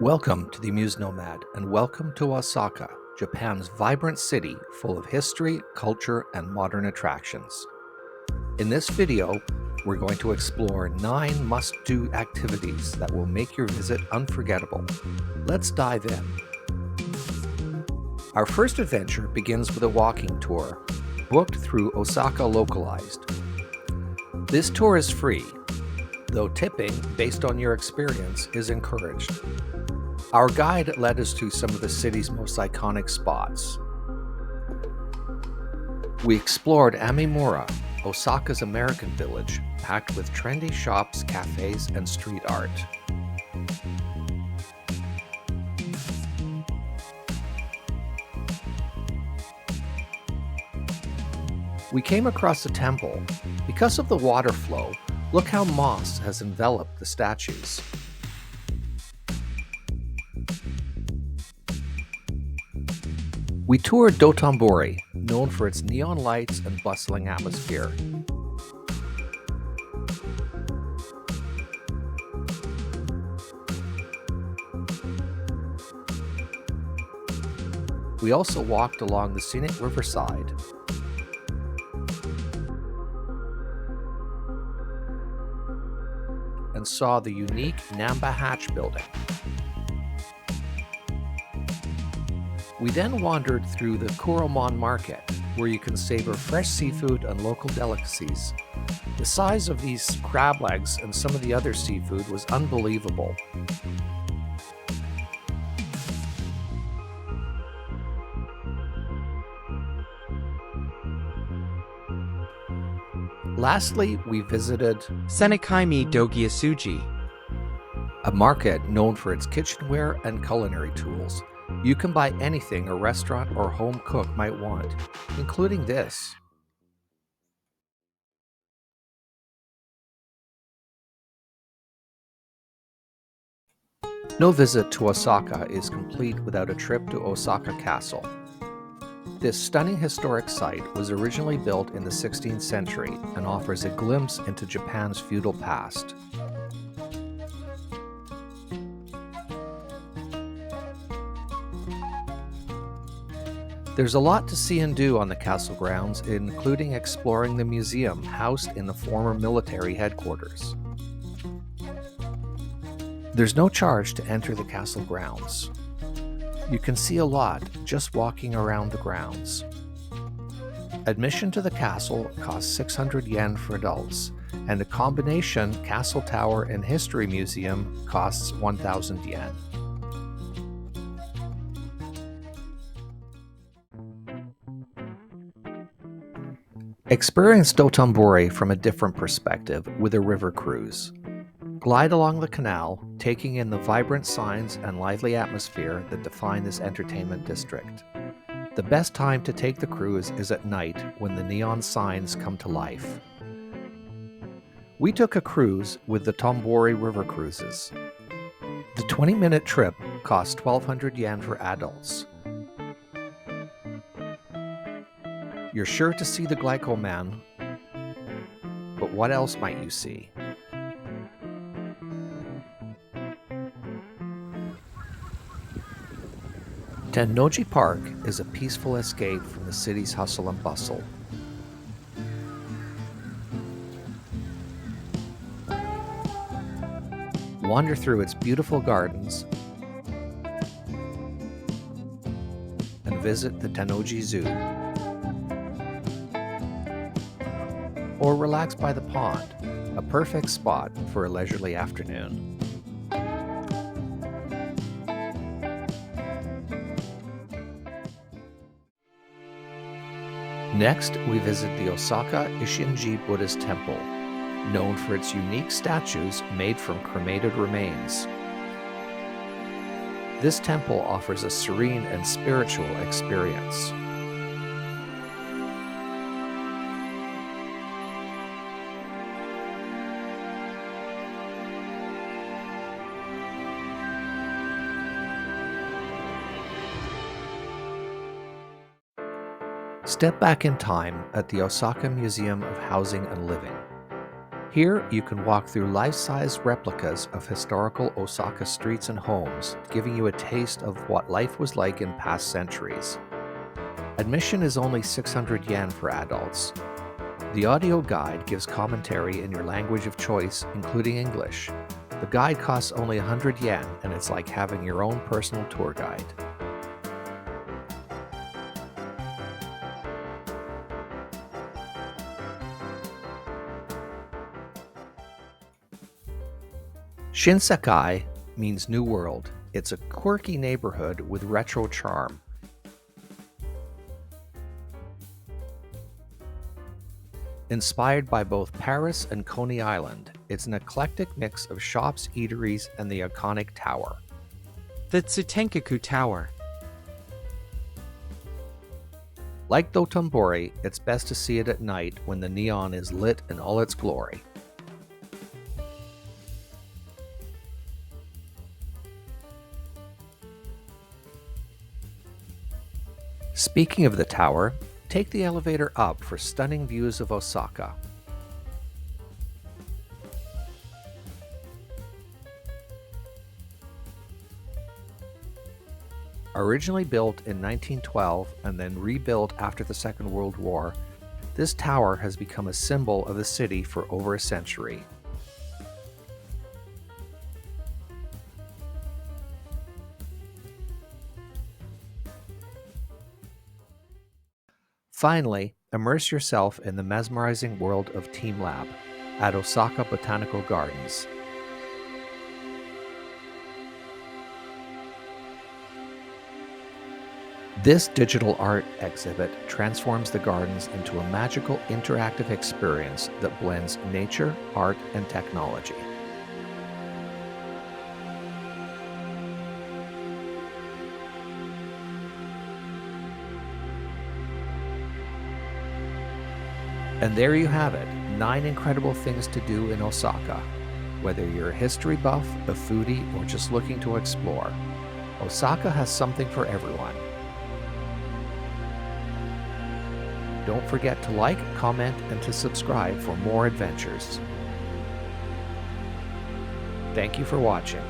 Welcome to the Amused Nomad, and welcome to Osaka, Japan's vibrant city full of history, culture, and modern attractions. In this video, we're going to explore 9 must-do activities that will make your visit unforgettable. Let's dive in. Our first adventure begins with a walking tour, booked through Osaka Localized. This tour is free, though tipping, based on your experience, is encouraged. Our guide led us to some of the city's most iconic spots. We explored Amemura, Osaka's American village, packed with trendy shops, cafes, and street art. We came across a temple. Because of the water flow, look how moss has enveloped the statues. We toured Dotonbori, known for its neon lights and bustling atmosphere. We also walked along the scenic riverside. And saw the unique Namba Hatch building. We then wandered through the Kuromon Market, where you can savor fresh seafood and local delicacies. The size of these crab legs and some of the other seafood was unbelievable. Lastly, we visited Sennichimae Doguyasuji, a market known for its kitchenware and culinary tools. You can buy anything a restaurant or home cook might want, including this. No visit to Osaka is complete without a trip to Osaka Castle. This stunning historic site was originally built in the 16th century and offers a glimpse into Japan's feudal past. There's a lot to see and do on the castle grounds, including exploring the museum housed in the former military headquarters. There's no charge to enter the castle grounds. You can see a lot just walking around the grounds. Admission to the castle costs 600 yen for adults, and a combination castle tower and history museum costs 1,000 yen. Experience Dotonbori from a different perspective with a river cruise. Glide along the canal, taking in the vibrant signs and lively atmosphere that define this entertainment district. The best time to take the cruise is at night when the neon signs come to life. We took a cruise with the Dotonbori River Cruises. The 20-minute trip cost 1,200 yen for adults. You're sure to see the Glyco Man, but what else might you see? Tennoji Park is a peaceful escape from the city's hustle and bustle. Wander through its beautiful gardens and visit the Tennoji Zoo. Or relax by the pond, a perfect spot for a leisurely afternoon. Next, we visit the Osaka Isshin-ji Buddhist temple, known for its unique statues made from cremated remains. This temple offers a serene and spiritual experience. Step back in time at the Osaka Museum of Housing and Living. Here, you can walk through life-size replicas of historical Osaka streets and homes, giving you a taste of what life was like in past centuries. Admission is only 600 yen for adults. The audio guide gives commentary in your language of choice, including English. The guide costs only 100 yen, and it's like having your own personal tour guide. Shinsekai means New World. It's a quirky neighborhood with retro charm. Inspired by both Paris and Coney Island, it's an eclectic mix of shops, eateries, and the iconic tower. The Tsutenkaku Tower. Like Dotonbori, it's best to see it at night when the neon is lit in all its glory. Speaking of the tower, take the elevator up for stunning views of Osaka. Originally built in 1912 and then rebuilt after the Second World War, this tower has become a symbol of the city for over a century. Finally, immerse yourself in the mesmerizing world of teamLab at Osaka Botanical Gardens. This digital art exhibit transforms the gardens into a magical interactive experience that blends nature, art, and technology. And there you have it, 9 incredible things to do in Osaka. Whether you're a history buff, a foodie, or just looking to explore, Osaka has something for everyone. Don't forget to like, comment, and to subscribe for more adventures. Thank you for watching.